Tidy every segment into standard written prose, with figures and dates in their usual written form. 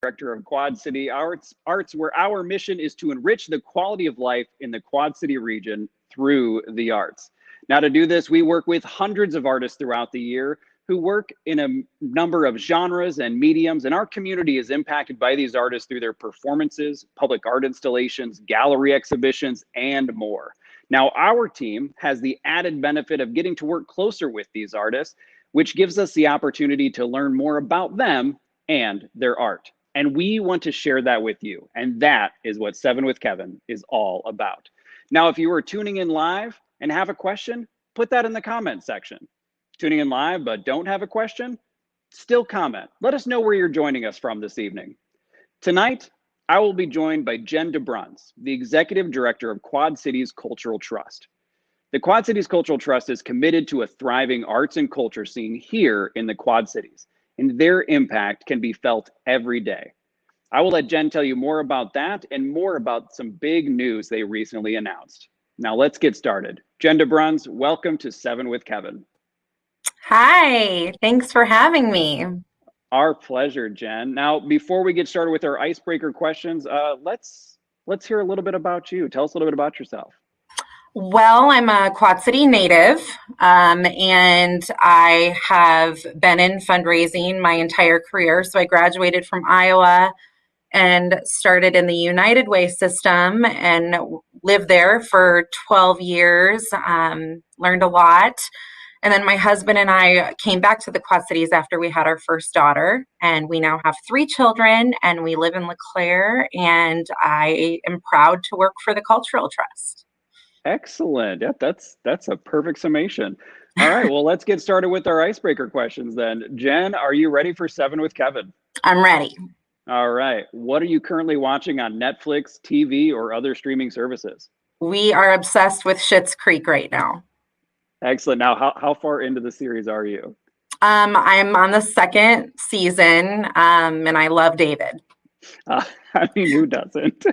Director of Quad City Arts, where our mission is to enrich the quality of life in the Quad City region through the arts. Now, to do this, we work with hundreds of artists throughout the year who work in a number of genres and mediums, and our community is impacted by these artists through their performances, public art installations, gallery exhibitions, and more. Now, our team has the added benefit of getting to work closer with these artists, which gives us the opportunity to learn more about them and their art. And we want to share that with you. And that is what 7 with Kevin is all about. Now, if you are tuning in live and have a question, put that in the comment section. Tuning in live but don't have a question, still comment. Let us know where you're joining us from this evening. Tonight, I will be joined by Jen Dobrunz, the Executive Director of Quad Cities Cultural Trust. The Quad Cities Cultural Trust is committed to a thriving arts and culture scene here in the Quad Cities, and their impact can be felt every day. I will let Jen tell you more about that and more about some big news they recently announced. Now let's get started. Jen Dobrunz, welcome to 7 with Kevin. Hi, thanks for having me. Our pleasure, Jen. Now, before we get started with our icebreaker questions, let's hear a little bit about you. Tell us a little bit about yourself. Well, I'm a Quad City native, and I have been in fundraising my entire career. So I graduated from Iowa and started in the United Way system and lived there for 12 years, learned a lot. And then my husband and I came back to the Quad Cities after we had our first daughter, and we now have 3 children, and we live in LeClaire, and I am proud to work for the Cultural Trust. Excellent. Yep, that's a perfect summation. All right, well, let's get started with our icebreaker questions then. Jen, are you ready for 7 with Kevin? I'm ready. All right. What are you currently watching on Netflix, TV, or other streaming services? We are obsessed with Schitt's Creek right now. Excellent. Now, how far into the series are you? I'm on the 2nd season, and I love David. I mean, who doesn't?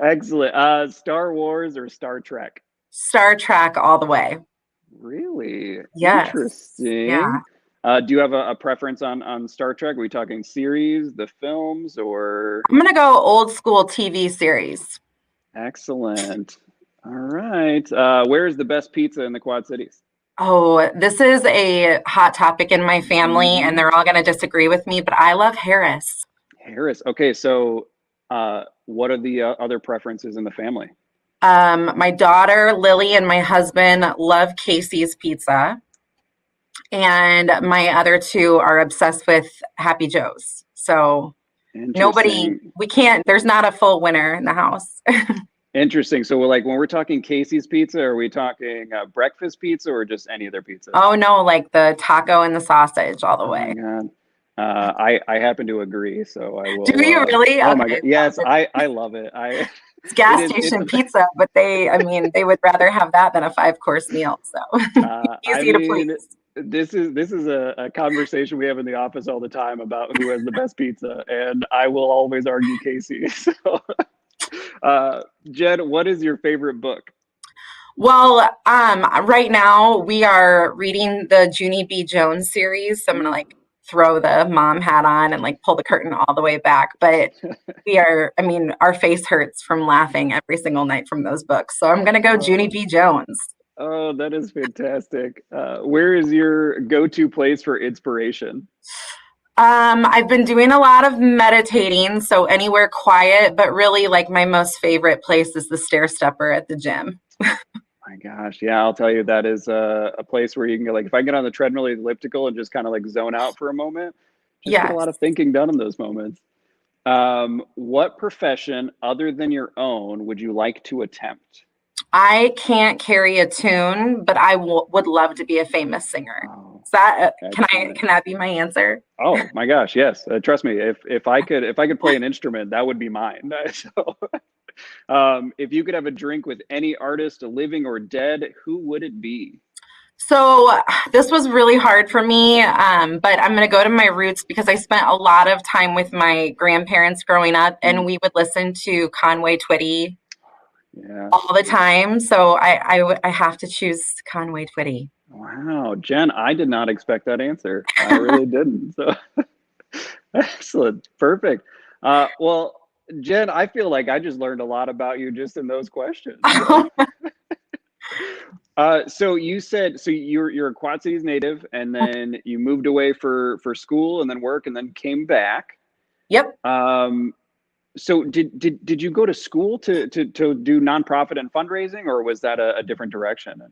Excellent. Star Wars or Star Trek? Star Trek all the way. Really? Yes. Interesting. Yeah. Do you have a preference on Star Trek? Are we talking series, the films, or? I'm going to go old school TV series. Excellent. All right. Where is the best pizza in the Quad Cities? Oh, this is a hot topic in my family, and they're all going to disagree with me, but I love Harris. Harris. Okay, so what are the other preferences in the family? My daughter, Lily, and my husband love Casey's Pizza. And my other 2 are obsessed with Happy Joe's. So there's not a full winner in the house. Interesting. So when we're talking Casey's Pizza, are we talking breakfast pizza or just any other pizza? Oh, no, like the taco and the sausage all the way. Oh, my God. I happen to agree, so I will. Do you really? Oh, my God. Yes, I love it. It's gas station pizza, but they would rather have that than a 5-course meal. So easy to please. This is a conversation we have in the office all the time about who has the best pizza, and I will always argue Casey. So, Jen, what is your favorite book? Well, right now we are reading the Junie B. Jones series. So I'm gonna throw the mom hat on and pull the curtain all the way back. But our face hurts from laughing every single night from those books. So I'm gonna go Junie B. Jones. Oh, that is fantastic. Where is your go-to place for inspiration? I've been doing a lot of meditating, so anywhere quiet, but really my most favorite place is the stair stepper at the gym. My gosh. Yeah, I'll tell you, that is a place where you can go, if I get on the treadmill or the elliptical and just kind of zone out for a moment, Just get a Yes. lot of thinking done in those moments. What profession other than your own would you like to attempt? I can't carry a tune, but I would love to be a famous singer. Oh, Is that excellent. can that be my answer? Oh my gosh, yes. Trust me, if I could play an instrument, that would be mine. So, if you could have a drink with any artist, living or dead, who would it be? So this was really hard for me, but I'm going to go to my roots because I spent a lot of time with my grandparents growing up, and Mm, we would listen to Conway Twitty yeah. all the time. So I have to choose Conway Twitty. Wow, Jen, I did not expect that answer. I really didn't. So, excellent, perfect. Well, Jen, I feel like I just learned a lot about you just in those questions. So, so you said you're a Quad Cities native, and then you moved away for school and then work, and then came back. Yep. So did you go to school to do nonprofit and fundraising, or was that a different direction?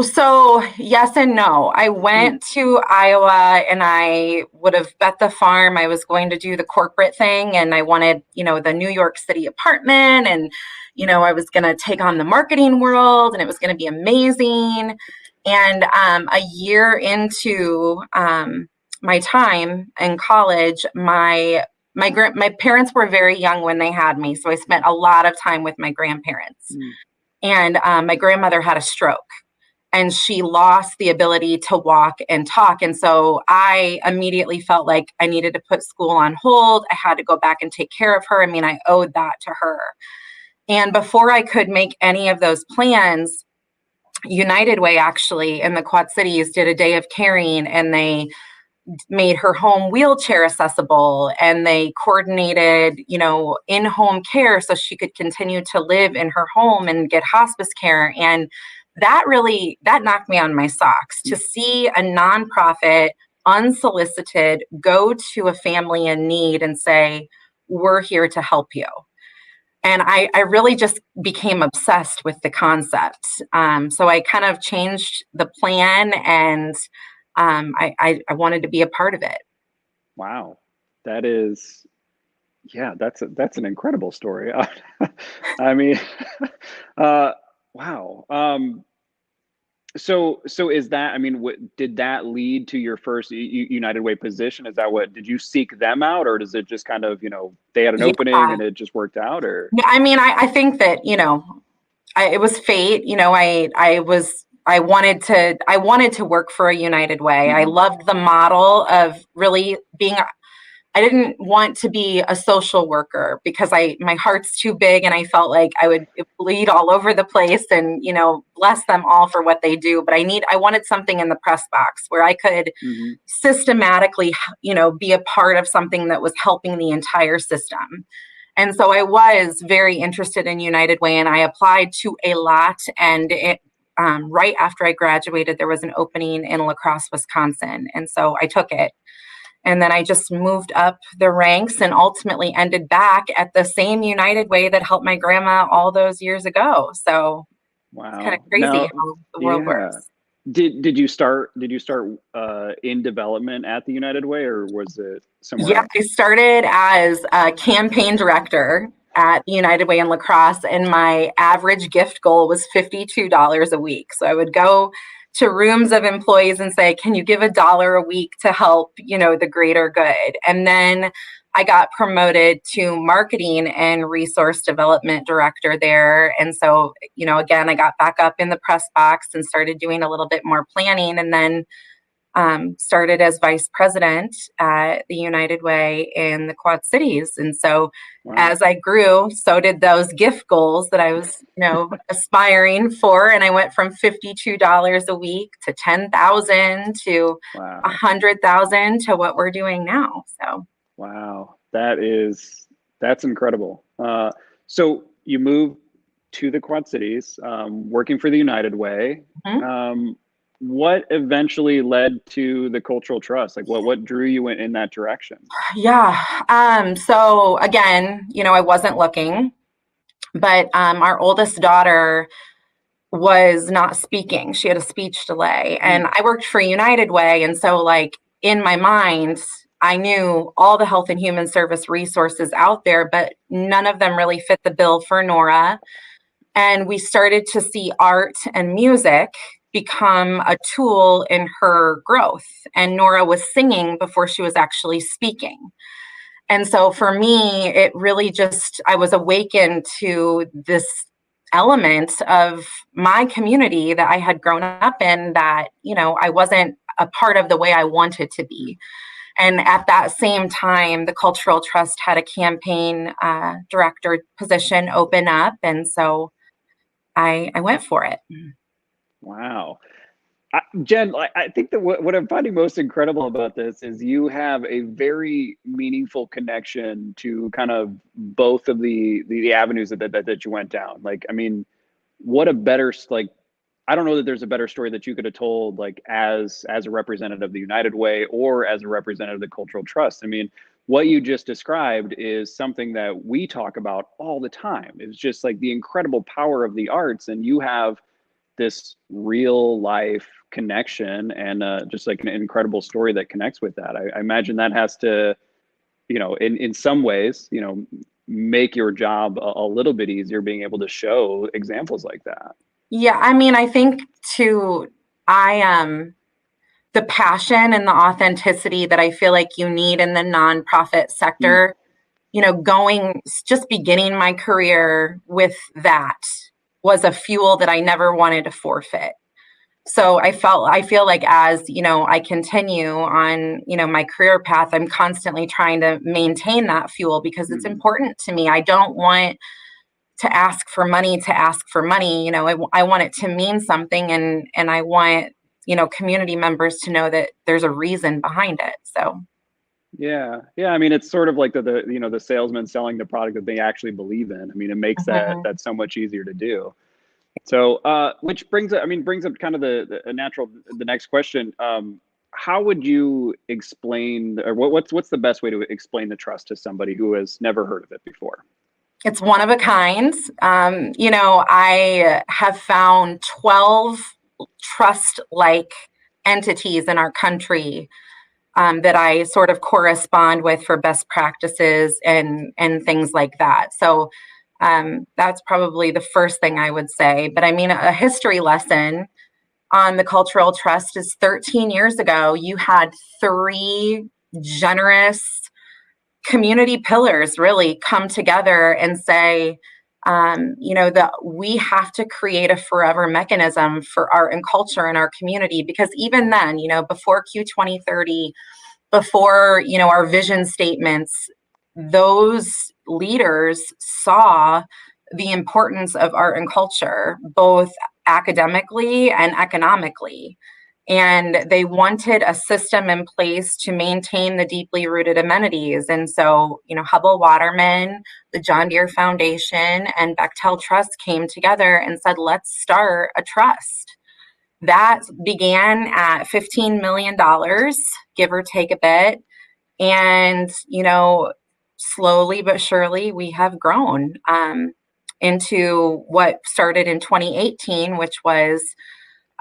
So yes and no. I Mm, went to Iowa and I would have bet the farm I was going to do the corporate thing and I wanted, the New York City apartment and, I was going to take on the marketing world and it was going to be amazing. And a year into my time in college, my parents were very young when they had me, so I spent a lot of time with my grandparents. mm, And my grandmother had a stroke and she lost the ability to walk and talk. And so I immediately felt like I needed to put school on hold. I had to go back and take care of her. I mean, I owed that to her. And before I could make any of those plans, United Way actually in the Quad Cities did a day of caring and they made her home wheelchair accessible and they coordinated, in-home care so she could continue to live in her home and get hospice care. And that knocked me on my socks to mm. see a nonprofit unsolicited go to a family in need and say, we're here to help you. And I really just became obsessed with the concept. So I kind of changed the plan and I wanted to be a part of it. Wow, that is, yeah, that's an incredible story. I mean, uh, wow. So is that? I mean, did that lead to your first United Way position? Is that what? Did you seek them out, or does it just kind of, they had an opening Yeah. and it just worked out, or? Yeah, I mean, I think that, it was fate. I wanted to work for a United Way. I Mhm. loved the model of really being I didn't want to be a social worker because my heart's too big and I felt like I would bleed all over the place and, bless them all for what they do. But I wanted something in the press box where I could Mhm. systematically, be a part of something that was helping the entire system. And so I was very interested in United Way and I applied to a lot. And right after I graduated, there was an opening in La Crosse, Wisconsin. And so I took it. And then I just moved up the ranks and ultimately ended back at the same United Way that helped my grandma all those years ago. So it's kind of Wow. crazy Now, how the world yeah. works. Did you start in development at the United Way, or was it somewhere Yeah, else? I started as a campaign director at the United Way in La Crosse, and my average gift goal was $52 a week. So I would go to rooms of employees and say, "Can you give $1 a week to help, the greater good?" And then I got promoted to marketing and resource development director there. And so, again, I got back up in the press box and started doing a little bit more planning. And then started as vice president at the United Way in the Quad Cities. And so Wow. as I grew, so did those gift goals that I was, aspiring for. And I went from $52 a week to 10,000 to Wow. 100,000 to what we're doing now. So Wow. That's incredible. So you moved to the Quad Cities, working for the United Way. mhm. Um, what eventually led to the Cultural Trust? Like what drew you in that direction? Yeah. So again, I wasn't looking, but our oldest daughter was not speaking. She had a speech delay. Mm, And I worked for United Way. And so, like, in my mind, I knew all the health and human service resources out there, but none of them really fit the bill for Nora. And we started to see art and music become a tool in her growth. And Nora was singing before she was actually speaking. And so for me, it really just, I was awakened to this element of my community that I had grown up in that, I wasn't a part of the way I wanted to be. And at that same time, the Cultural Trust had a campaign director position open up. And so I went for it. Wow. Jen, I think that what I'm finding most incredible about this is you have a very meaningful connection to kind of both of the avenues that you went down. Like, I mean, what a better, like, I don't know that there's a better story that you could have told, like, as a representative of the United Way or as a representative of the Cultural Trust. I mean, what you just described is something that we talk about all the time. It's just like the incredible power of the arts, and you have this real life connection and just like an incredible story that connects with that. I imagine that has to, in some ways, make your job a little bit easier, being able to show examples like that. Yeah, I mean, I think too, the passion and the authenticity that I feel like you need in the nonprofit sector, just beginning my career with that was a fuel that I never wanted to forfeit. So I feel like as, I continue on, my career path, I'm constantly trying to maintain that fuel because it's important to me. I don't want to ask for money to ask for money. I want it to mean something, and I want, community members to know that there's a reason behind it. So yeah. I mean, it's sort of like the salesman selling the product that they actually believe in. I mean, it makes that so much easier to do. So, which brings up kind of the next question. How would you explain, or what's the best way to explain the trust to somebody who has never heard of it before? It's one of a kind. I have found 12 trust-like entities in our country that I sort of correspond with for best practices and things like that. So that's probably the first thing I would say. But I mean, a history lesson on the Cultural Trust is 13 years ago, you had 3 generous community pillars really come together and say, that we have to create a forever mechanism for art and culture in our community. Because even then, before Q 2030, before, our vision statements, those leaders saw the importance of art and culture, both academically and economically. And they wanted a system in place to maintain the deeply rooted amenities. And so, Hubble Waterman, the John Deere Foundation, and Bechtel Trust came together and said, let's start a trust. That began at $15 million, give or take a bit. And, slowly but surely we have grown into what started in 2018, which was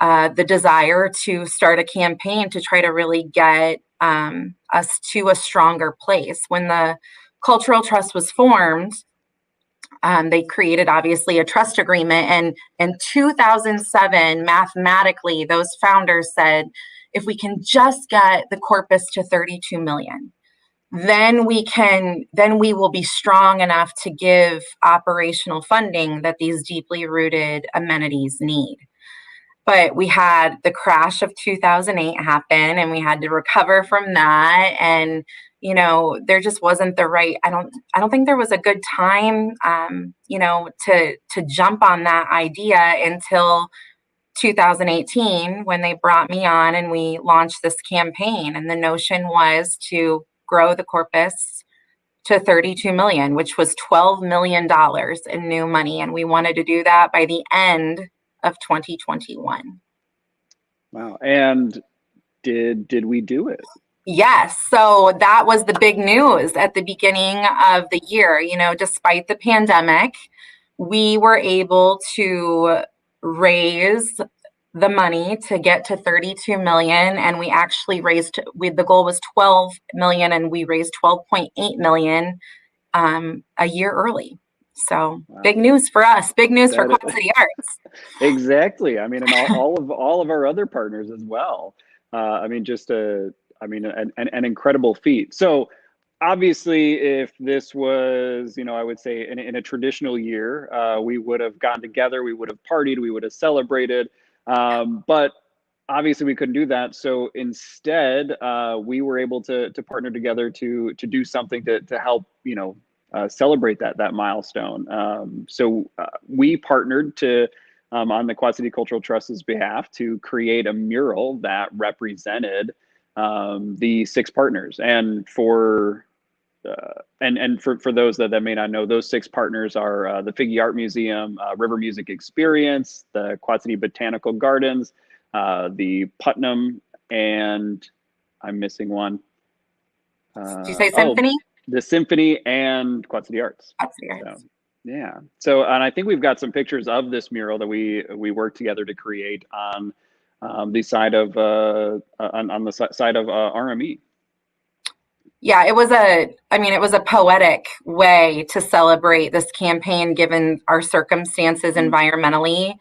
the desire to start a campaign to try to really get us to a stronger place. When the Cultural Trust was formed, they created obviously a trust agreement. And in 2007, mathematically, those founders said, if we can just get the corpus to 32 million, then we will be strong enough to give operational funding that these deeply rooted amenities need. But we had the crash of 2008 happen, and we had to recover from that. And, there just wasn't the right, I don't think there was a good time, to jump on that idea until 2018, when they brought me on and we launched this campaign. And the notion was to grow the corpus to 32 million, which was $12 million in new money. And we wanted to do that by the end of 2021. Wow. And did we do it? Yes. So that was the big news at the beginning of the year. Despite the pandemic, we were able to raise the money to get to 32 million, and we actually raised, the goal was 12 million and we raised 12.8 million a year early. So Wow. big news for us, big news for That Quad City Arts. exactly. I mean, and all of our other partners as well. I mean, just an incredible feat. So obviously, if this was, I would say in a traditional year, we would have gotten together, we would have partied, we would have celebrated. But obviously, we couldn't do that. So instead, we were able to partner together to do something to help, celebrate that milestone. So we partnered to on the Quad City Cultural Trust's behalf to create a mural that represented the 6 partners. And for those that may not know, those 6 partners are the Figge Art Museum, River Music Experience, the Quad City Botanical Gardens, the Putnam, and I'm missing one. Did you say Symphony? The Symphony and Quad City Arts. Quad City Arts. So, yeah. So, and I think we've got some pictures of this mural that we worked together to create on the side of on the side of RME. Yeah, it was a poetic way to celebrate this campaign given our circumstances environmentally.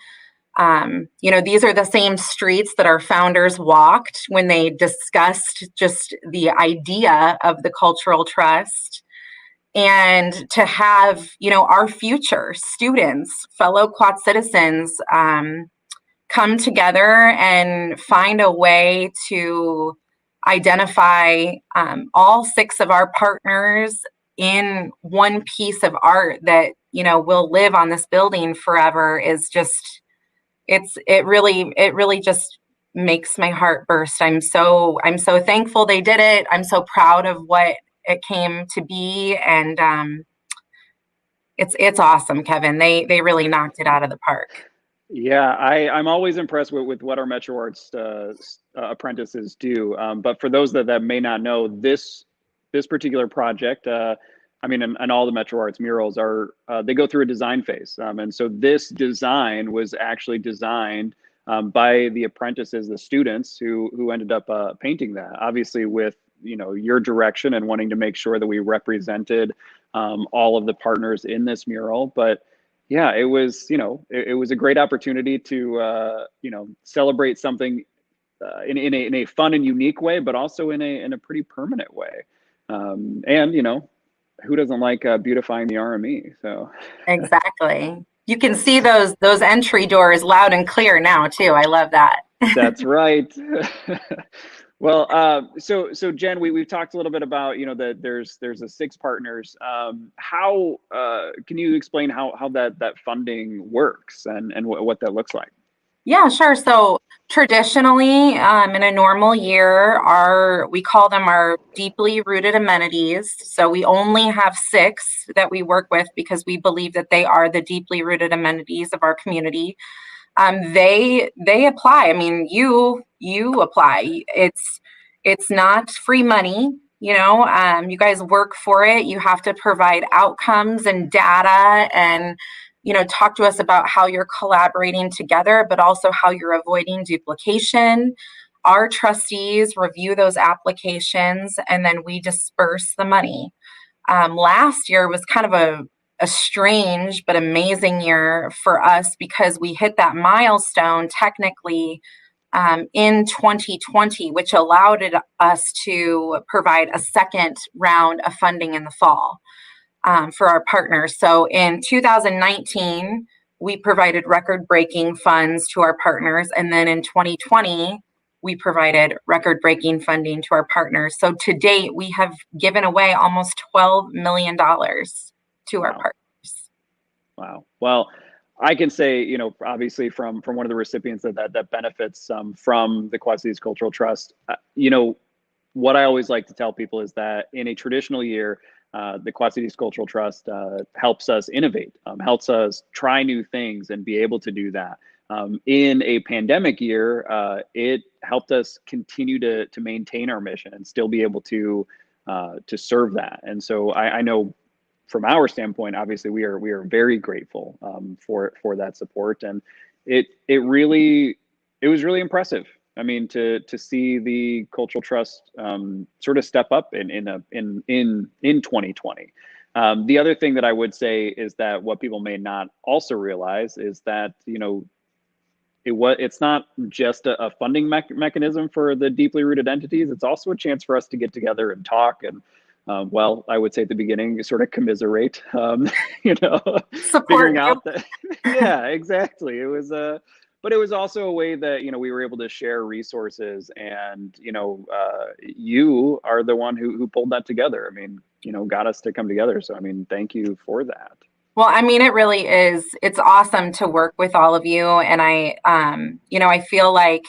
These are the same streets that our founders walked when they discussed just the idea of the cultural trust. And to have, our future students, fellow Quad citizens, come together and find a way to identify all 6 of our partners in one piece of art that, will live on this building forever is just, it really just makes my heart burst. I'm so thankful they did it. I'm so proud of what it came to be, and it's awesome, Kevin. They really knocked it out of the park. Yeah, I'm always impressed with what our Metro Arts apprentices do. But for those that may not know, this particular project, and all the Metro Arts murals are they go through a design phase, and so this design was actually designed by the apprentices, the students who ended up painting that. Obviously, with your direction and wanting to make sure that we represented all of the partners in this mural, but yeah, it was it was a great opportunity to celebrate something in a fun and unique way, but also in a pretty permanent way. And who doesn't like beautifying the RME? So exactly, you can see those entry doors loud and clear now too. I love that. That's right. Well, so Jen, we've talked a little bit about that there's a 6 partners. How can you explain how that funding works and what that looks like? Yeah, sure. So traditionally, in a normal year, we call them our deeply rooted amenities. So we only have 6 that we work with because we believe that they are the deeply rooted amenities of our community. They apply. I mean, you apply. It's not free money. You guys work for it. You have to provide outcomes and data, and talk to us about how you're collaborating together, but also how you're avoiding duplication. Our trustees review those applications, and then we disperse the money. Last year was kind of a strange but amazing year for us because we hit that milestone technically in 2020, which allowed us to provide a second round of funding in the fall for our partners. So in 2019, we provided record-breaking funds to our partners, and then in 2020, we provided record-breaking funding to our partners. So to date, we have given away almost $12 million to our partners. Wow. Well, I can say, obviously from one of the recipients that benefits from the Quad Cities Cultural Trust, what I always like to tell people is that in a traditional year, the Quad Cities Cultural Trust helps us innovate, helps us try new things and be able to do that. In a pandemic year, it helped us continue to maintain our mission and still be able to serve that. And so I know from our standpoint, obviously we are very grateful for that support, and it really it was really impressive. I mean, to see the cultural trust sort of step up in 2020. The other thing that I would say is that what people may not also realize is that, you know, it's not just a funding mechanism for the deeply rooted entities. It's also a chance for us to get together and talk and, well, I would say at the beginning, sort of commiserate, you know, Support figuring you. out that, yeah, exactly. It was but it was also a way that, you know, we were able to share resources, and, you know, you are the one who pulled that together. I mean, you know, got us to come together. So, I mean, thank you for that. Well, I mean, it really is. It's awesome to work with all of you. And I feel like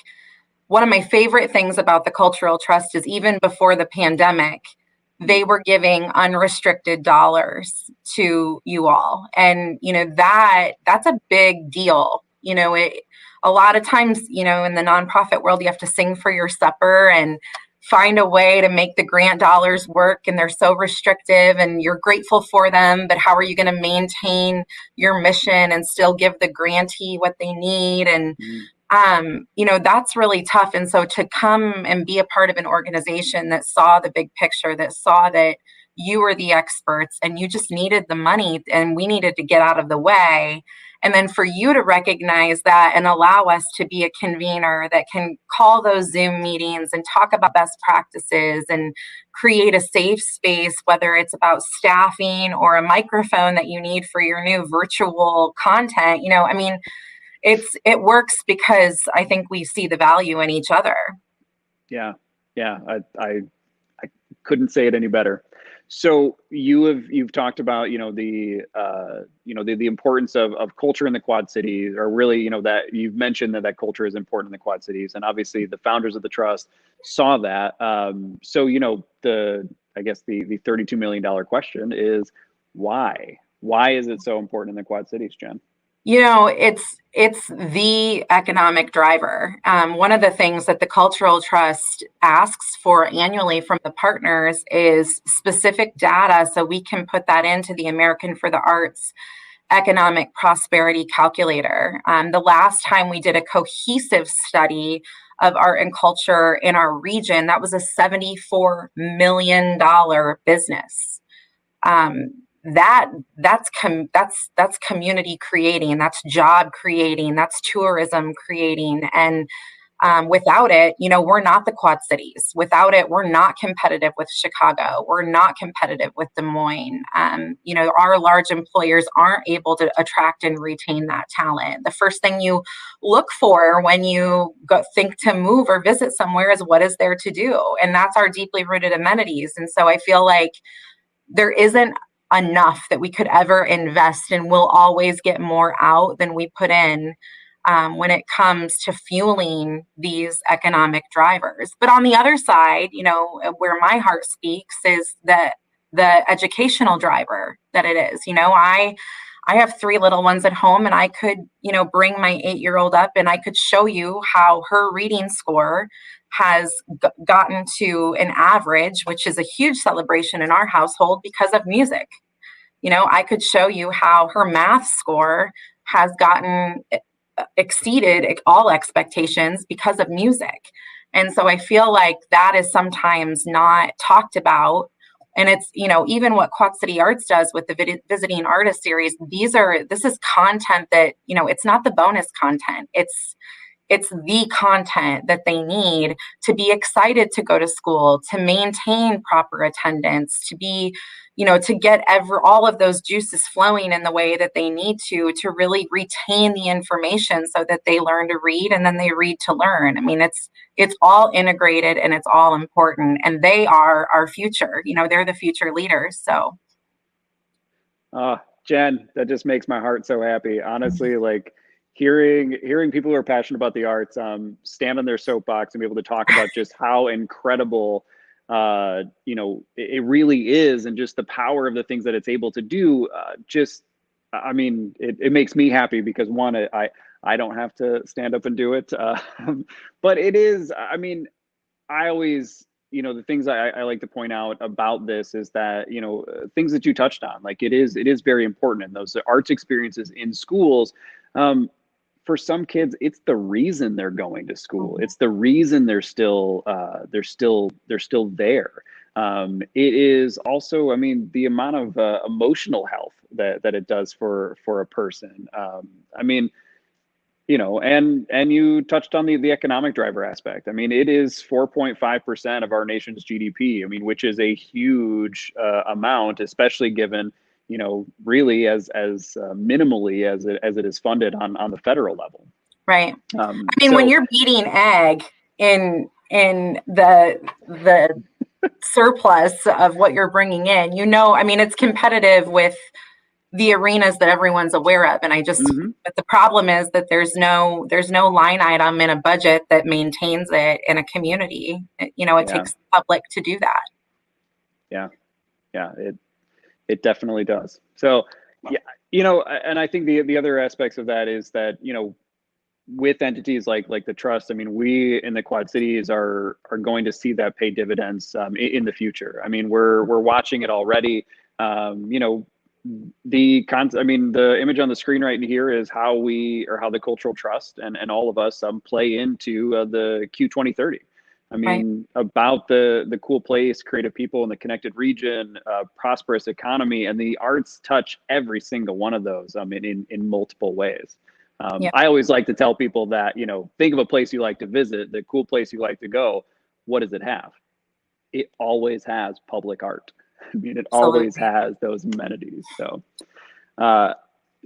one of my favorite things about the Cultural Trust is even before the pandemic, they were giving unrestricted dollars to you all. And, that's a big deal. A lot of times, in the nonprofit world, you have to sing for your supper and find a way to make the grant dollars work, and they're so restrictive, and you're grateful for them, but how are you going to maintain your mission and still give the grantee what they need? And Mm. that's really tough. And so to come and be a part of an organization that saw the big picture, that saw that you were the experts and you just needed the money and we needed to get out of the way. And then for you to recognize that and allow us to be a convener that can call those Zoom meetings and talk about best practices and create a safe space, whether it's about staffing or a microphone that you need for your new virtual content, it works because I think we see the value in each other. Yeah, yeah, I couldn't say it any better. So you've talked about, you know, the importance of culture in the Quad Cities, or really, you know, that you've mentioned that culture is important in the Quad Cities, and obviously the founders of the trust saw that. So, you know, I guess the $32 million question is why? Why is it so important in the Quad Cities, Jen? It's the economic driver. One of the things that the Cultural Trust asks for annually from the partners is specific data, so we can put that into the American for the Arts Economic Prosperity Calculator. The last time we did a cohesive study of art and culture in our region, that was a $74 million business. That's community creating, that's job creating, that's tourism creating. And without it, we're not the Quad Cities. Without it, we're not competitive with Chicago. We're not competitive with Des Moines. Our large employers aren't able to attract and retain that talent. The first thing you look for when you think to move or visit somewhere is what is there to do. And that's our deeply rooted amenities. And so I feel like there isn't enough that we could ever invest, and we'll always get more out than we put in when it comes to fueling these economic drivers. But on the other side, where my heart speaks is that the educational driver that it is. I have 3 little ones at home, and I could, bring my 8-year-old up and I could show you how her reading score has gotten to an average, which is a huge celebration in our household because of music. I could show you how her math score has gotten exceeded all expectations because of music. And so I feel like that is sometimes not talked about. And it's, even what Quad City Arts does with the visiting artist series, this is content that, it's not the bonus content. It's the content that they need to be excited to go to school, to maintain proper attendance, to be, to get all of those juices flowing in the way that they need to really retain the information so that they learn to read and then they read to learn. I mean, it's all integrated and it's all important, and they are our future. They're the future leaders. So. Jen, that just makes my heart so happy. Honestly, like, hearing people who are passionate about the arts stand on their soapbox and be able to talk about just how incredible it really is, and just the power of the things that it's able to do. It makes me happy because, one, I don't have to stand up and do it, but it is. I always, the things I like to point out about this is that, things that you touched on, like, it is very important, and those arts experiences in schools. for some kids, it's the reason they're going to school. It's the reason they're still there. It is also, I mean, the amount of emotional health that it does for a person. I mean, and you touched on the economic driver aspect. I mean, it is 4.5% of our nation's GDP. I mean, which is a huge amount, especially given, really as minimally as it is funded on the federal level. Right. I mean, when you're beating ag in the surplus of what you're bringing in, I mean, it's competitive with the arenas that everyone's aware of. And but the problem is that there's no line item in a budget that maintains it in a community. It takes the public to do that. Yeah, it definitely does. So, and I think the other aspects of that is that, with entities like the trust, I mean, we in the Quad Cities are going to see that pay dividends in the future. I mean, we're watching it already. The image on the screen right here is how the Cultural Trust and all of us play into the Q 2030. I mean, about the cool place, creative people in the connected region, prosperous economy, and the arts touch every single one of those in multiple ways. I always like to tell people that, think of a place you like to visit, the cool place you like to go. What does it have? It always has public art. I mean, it always has those amenities.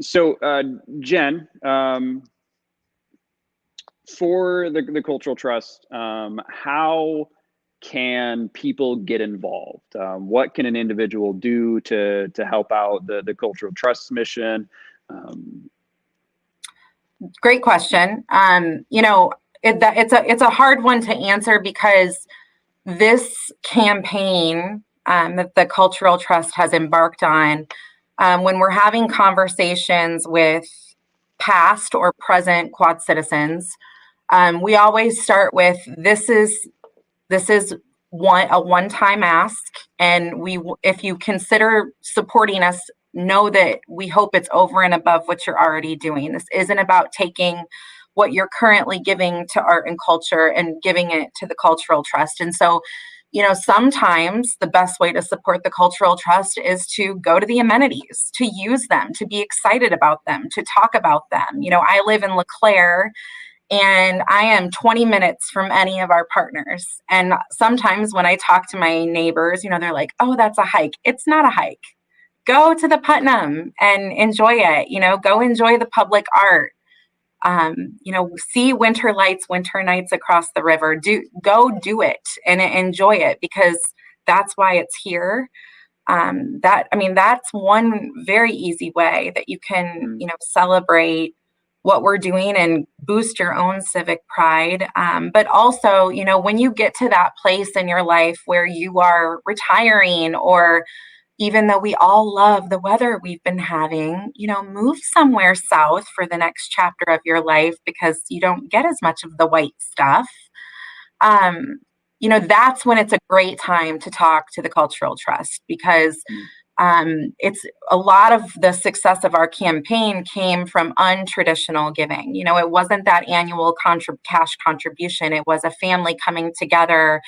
So, Jen, for the Cultural Trust, how can people get involved? What can an individual do to help out the Cultural Trust's mission? Great question. It's a hard one to answer because this campaign that the Cultural Trust has embarked on, when we're having conversations with past or present Quad citizens, we always start with this is a one-time ask, and if you consider supporting us, know that we hope it's over and above what you're already doing. This isn't about taking what you're currently giving to art and culture and giving it to the Cultural Trust. And so, sometimes the best way to support the Cultural Trust is to go to the amenities, to use them, to be excited about them, to talk about them. I live in LeClaire, and I am 20 minutes from any of our partners. And sometimes when I talk to my neighbors, they're like, oh, that's a hike. It's not a hike. Go to the Putnam and enjoy it. Go enjoy the public art. See winter lights, winter nights across the river. Go do it and enjoy it, because that's why it's here. That's one very easy way that you can, celebrate what we're doing and boost your own civic pride. But also, when you get to that place in your life where you are retiring, or even though we all love the weather we've been having, move somewhere south for the next chapter of your life, because you don't get as much of the white stuff. That's when it's a great time to talk to the Cultural Trust, because it's a lot of the success of our campaign came from untraditional giving. It wasn't that annual cash contribution. It was a family coming together,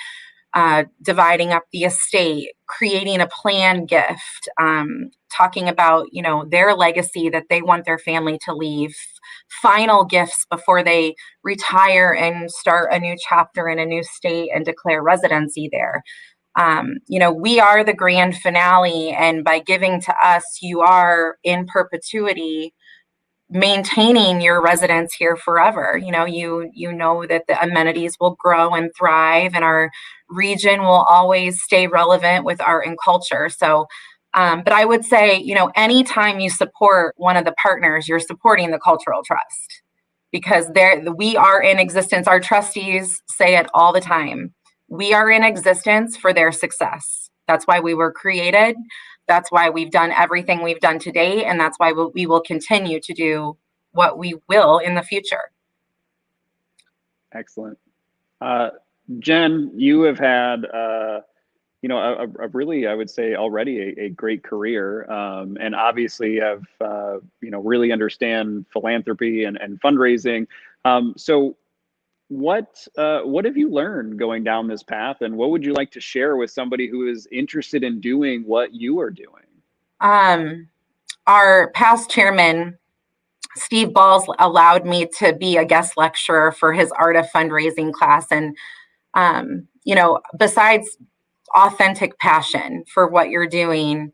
dividing up the estate, creating a planned gift, talking about, their legacy that they want their family to leave, final gifts before they retire and start a new chapter in a new state and declare residency there. We are the grand finale, and by giving to us, you are in perpetuity maintaining your residence here forever. You know that the amenities will grow and thrive, and our region will always stay relevant with art and culture. So, but I would say, anytime you support one of the partners, you're supporting the Cultural Trust, because we are in existence. Our trustees say it all the time. We are in existence for their success. That's why we were created. That's why we've done everything we've done today, and that's why we will continue to do what we will in the future. Excellent. Jen, you have had a really, I would say, already a great career, and obviously have really understand philanthropy and fundraising. So what have you learned going down this path, and what would you like to share with somebody who is interested in doing what you are doing? Um, our past chairman, Steve Balls, allowed me to be a guest lecturer for his Art of Fundraising class. And, besides authentic passion for what you're doing,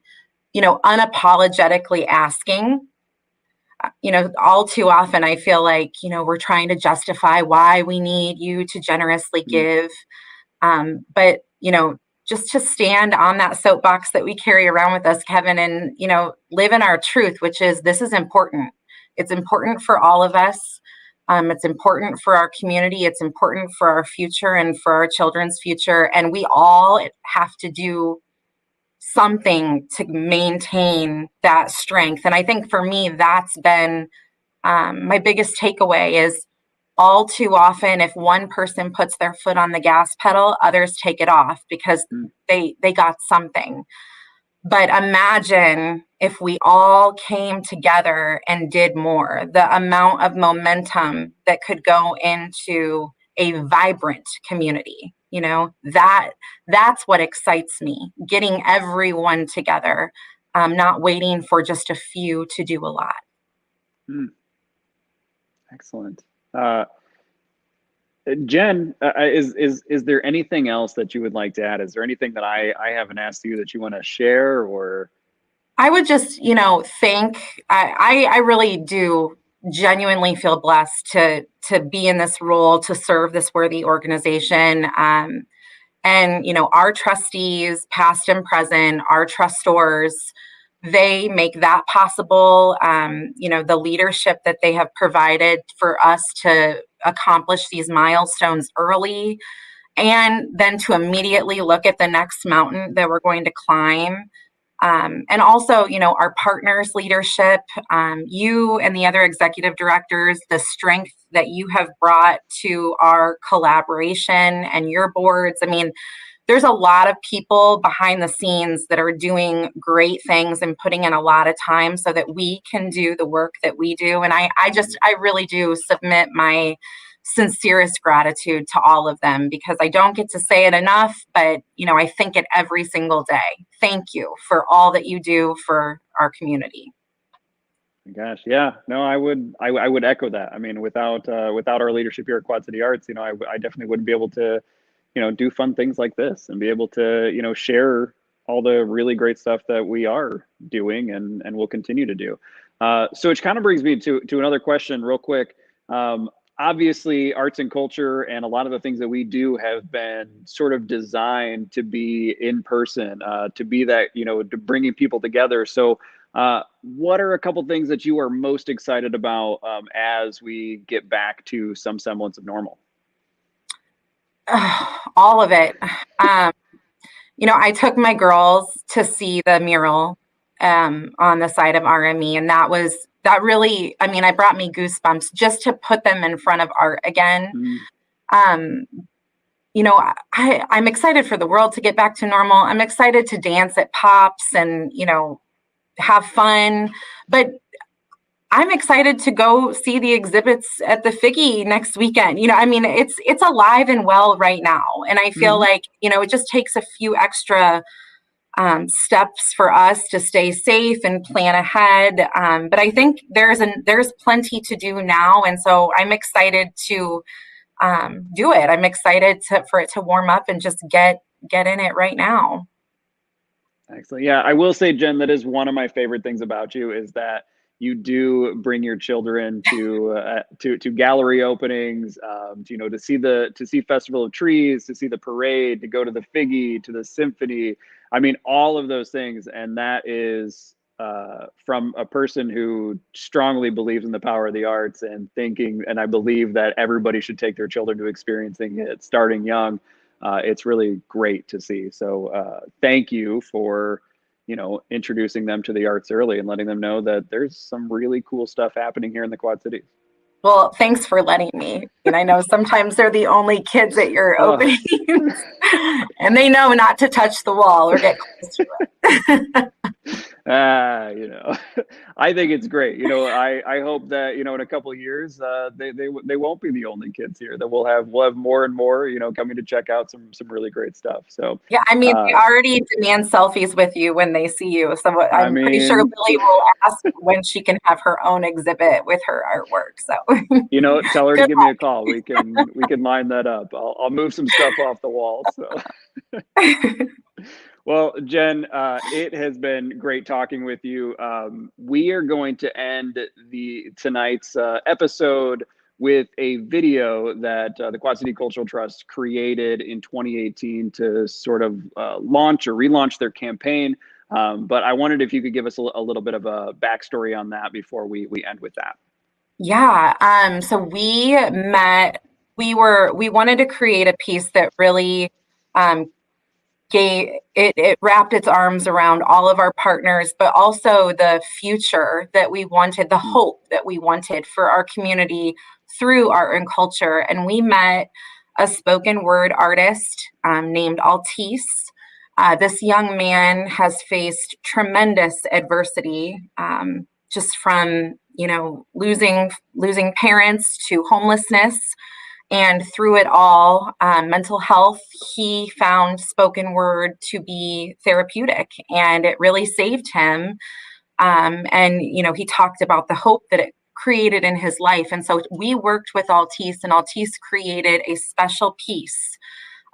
unapologetically asking, all too often I feel like, we're trying to justify why we need you to generously give. But, just to stand on that soapbox that we carry around with us, Kevin, and, live in our truth, which is this is important. It's important for all of us. It's important for our community. It's important for our future and for our children's future. And we all have to do something to maintain that strength. And I think for me, that's been my biggest takeaway is all too often, if one person puts their foot on the gas pedal, others take it off because they got something. But imagine if we all came together and did more, the amount of momentum that could go into a vibrant community. That's what excites me, getting everyone together, not waiting for just a few to do a lot. Excellent. Jen, is there anything else that you would like to add? Is there anything that I haven't asked you that you want to share? Or I would just, think I really do genuinely feel blessed to be in this role, to serve this worthy organization. And our trustees, past and present, our trustors, they make that possible. The leadership that they have provided for us to accomplish these milestones early, and then to immediately look at the next mountain that we're going to climb. And also, our partners' leadership, you and the other executive directors, the strength that you have brought to our collaboration and your boards. I mean, there's a lot of people behind the scenes that are doing great things and putting in a lot of time so that we can do the work that we do. And I really do submit my sincerest gratitude to all of them, because I don't get to say it enough, but I think it every single day. Thank you for all that you do for our community. Gosh, yeah, no, I would echo that. I mean, without our leadership here at Quad City Arts, I definitely wouldn't be able to, do fun things like this and be able to, share all the really great stuff that we are doing and will continue to do. So which kind of brings me to another question real quick. Obviously, arts and culture and a lot of the things that we do have been sort of designed to be in person, to be that, to bringing people together. So what are a couple things that you are most excited about as we get back to some semblance of normal? All of it. I took my girls to see the mural on the side of RME, and that really, it brought me goosebumps just to put them in front of art again. I'm excited for the world to get back to normal. I'm excited to dance at Pops and, have fun, but I'm excited to go see the exhibits at the Figgy next weekend. It's alive and well right now. And I feel like, it just takes a few extra steps for us to stay safe and plan ahead. But I think there's plenty to do now. And so I'm excited to do it. I'm excited for it to warm up and just get in it right now. Excellent. Yeah, I will say, Jen, that is one of my favorite things about you is that you do bring your children to gallery openings, to see Festival of Trees, to see the parade, to go to the Figgy, to the symphony. I mean, all of those things, and that is from a person who strongly believes in the power of the arts and I believe that everybody should take their children to experiencing it starting young. It's really great to see. So thank you for introducing them to the arts early and letting them know that there's some really cool stuff happening here in the Quad Cities. Well, thanks for letting me. And I know sometimes they're the only kids at your openings. And they know not to touch the wall or get close to it. I think it's great. I hope that, in a couple of years, they won't be the only kids here, that we'll have more and more, coming to check out some really great stuff. So, yeah, I mean, they already demand selfies with you when they see you. So I'm pretty sure Lily will ask when she can have her own exhibit with her artwork. So, tell her to give me a call. We can line that up. I'll move some stuff off the wall. So. Well, Jen, it has been great talking with you. We are going to end tonight's episode with a video that the Quad City Cultural Trust created in 2018 to sort of launch or relaunch their campaign. But I wondered if you could give us a little bit of a backstory on that before we end with that. Yeah. So we met. We wanted to create a piece that really it wrapped its arms around all of our partners, but also the future that we wanted, the hope that we wanted for our community through art and culture. And we met a spoken word artist named Altice. This young man has faced tremendous adversity, just from losing parents to homelessness. And through it all, mental health, he found spoken word to be therapeutic, and it really saved him. And he talked about the hope that it created in his life. And so we worked with Altice, and Altice created a special piece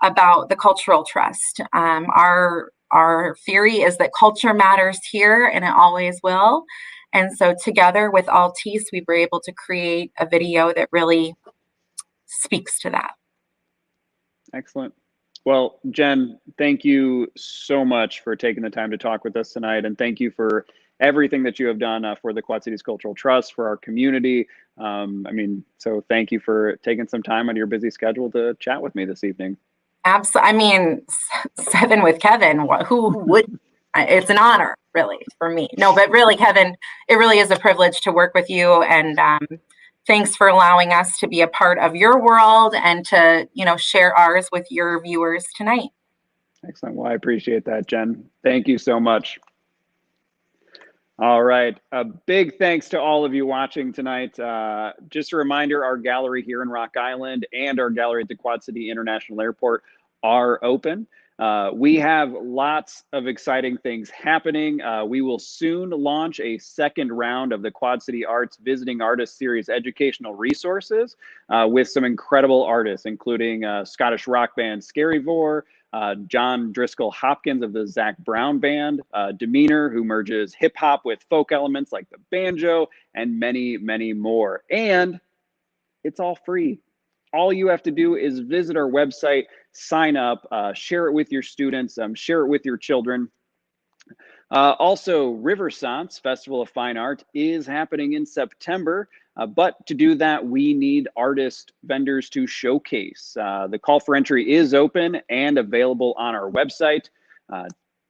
about the Cultural Trust. Our theory is that culture matters here, and it always will. And so together with Altice, we were able to create a video that really speaks to that. Excellent. Well, Jen, thank you so much for taking the time to talk with us tonight. And thank you for everything that you have done for the Quad Cities Cultural Trust, for our community. So thank you for taking some time out of your busy schedule to chat with me this evening. Absolutely. 7 with Kevin, who would, it's an honor, really, for me. No, but really, Kevin, it really is a privilege to work with you. And thanks for allowing us to be a part of your world and to, share ours with your viewers tonight. Excellent. Well, I appreciate that, Jen. Thank you so much. All right. A big thanks to all of you watching tonight. Just a reminder, our gallery here in Rock Island and our gallery at the Quad City International Airport are open. We have lots of exciting things happening. We will soon launch a second round of the Quad City Arts Visiting Artist Series educational resources with some incredible artists, including Scottish rock band Scaryvore, John Driscoll Hopkins of the Zach Brown Band, Demeanor, who merges hip hop with folk elements like the banjo, and many, many more. And it's all free. All you have to do is visit our website, sign up, share it with your students, share it with your children. Also, Riversance Festival of Fine Art is happening in September, but to do that, we need artist vendors to showcase. The call for entry is open and available on our website.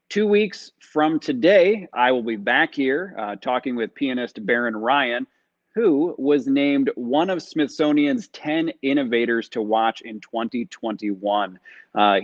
2 weeks from today, I will be back here talking with pianist Baron Ryan, who was named one of Smithsonian's 10 innovators to watch in 2021.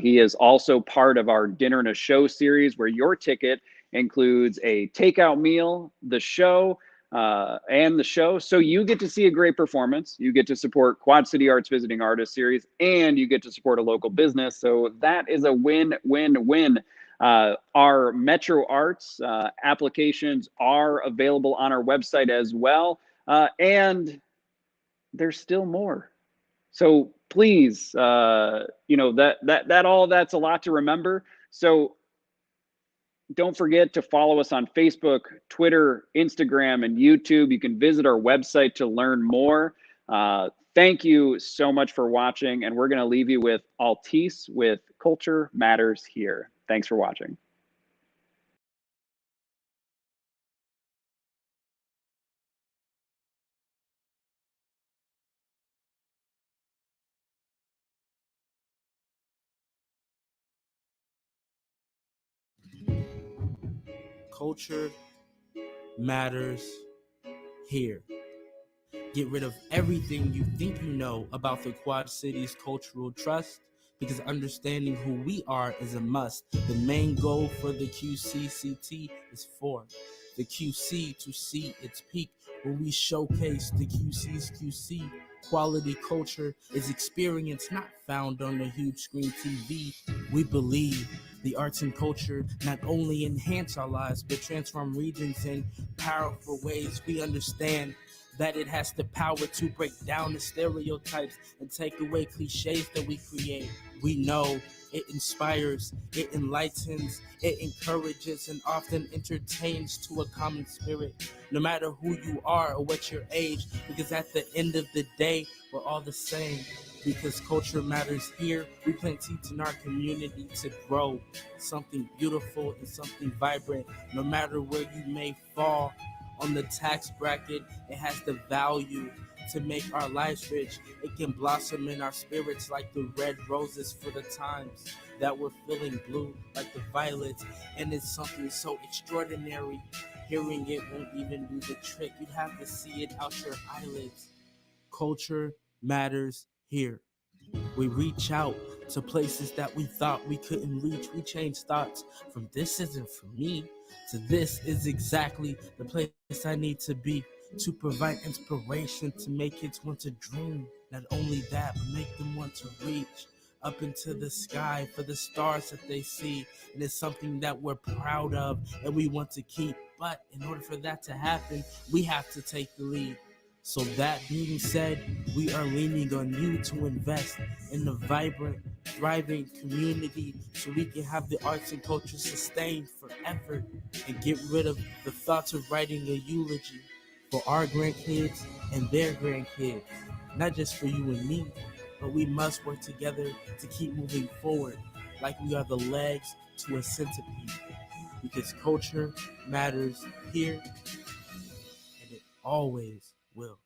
He is also part of our Dinner and a Show series, where your ticket includes a takeout meal, the show, and the show. So you get to see a great performance, you get to support Quad City Arts Visiting Artist Series, and you get to support a local business. So that is a win-win-win. Our Metro Arts applications are available on our website as well. And there's still more. So please, all that's a lot to remember. So don't forget to follow us on Facebook, Twitter, Instagram, and YouTube. You can visit our website to learn more. Thank you so much for watching, and we're going to leave you with Altice with Culture Matters Here. Thanks for watching. Culture matters here. Get rid of everything you think you know about the Quad Cities Cultural Trust because understanding who we are is a must. The main goal for the QCCT is for the QC to see its peak, where we showcase the QC's QC. Quality culture is experience not found on a huge screen TV. We believe the arts and culture not only enhance our lives, but transform regions in powerful ways. We understand that it has the power to break down the stereotypes and take away cliches that we create. We know it inspires, it enlightens, it encourages, and often entertains to a common spirit, no matter who you are or what your age, because at the end of the day, we're all the same. Because culture matters here, we plant seeds in our community to grow something beautiful and something vibrant. No matter where you may fall on the tax bracket, it has the value to make our lives rich. It can blossom in our spirits like the red roses for the times that we're feeling blue, like the violets. And it's something so extraordinary. Hearing it won't even do the trick. You'd have to see it out your eyelids. Culture matters here. We reach out to places that we thought we couldn't reach. We change thoughts from this isn't for me to this is exactly the place I need to be, to provide inspiration to make kids want to dream. Not only that, but make them want to reach up into the sky for the stars that they see. And it's something that we're proud of and we want to keep. But in order for that to happen, we have to take the lead. So that being said, we are leaning on you to invest in a vibrant, thriving community so we can have the arts and culture sustained forever and get rid of the thoughts of writing a eulogy for our grandkids and their grandkids. Not just for you and me, but we must work together to keep moving forward like we are the legs to a centipede. Because culture matters here, and it always will.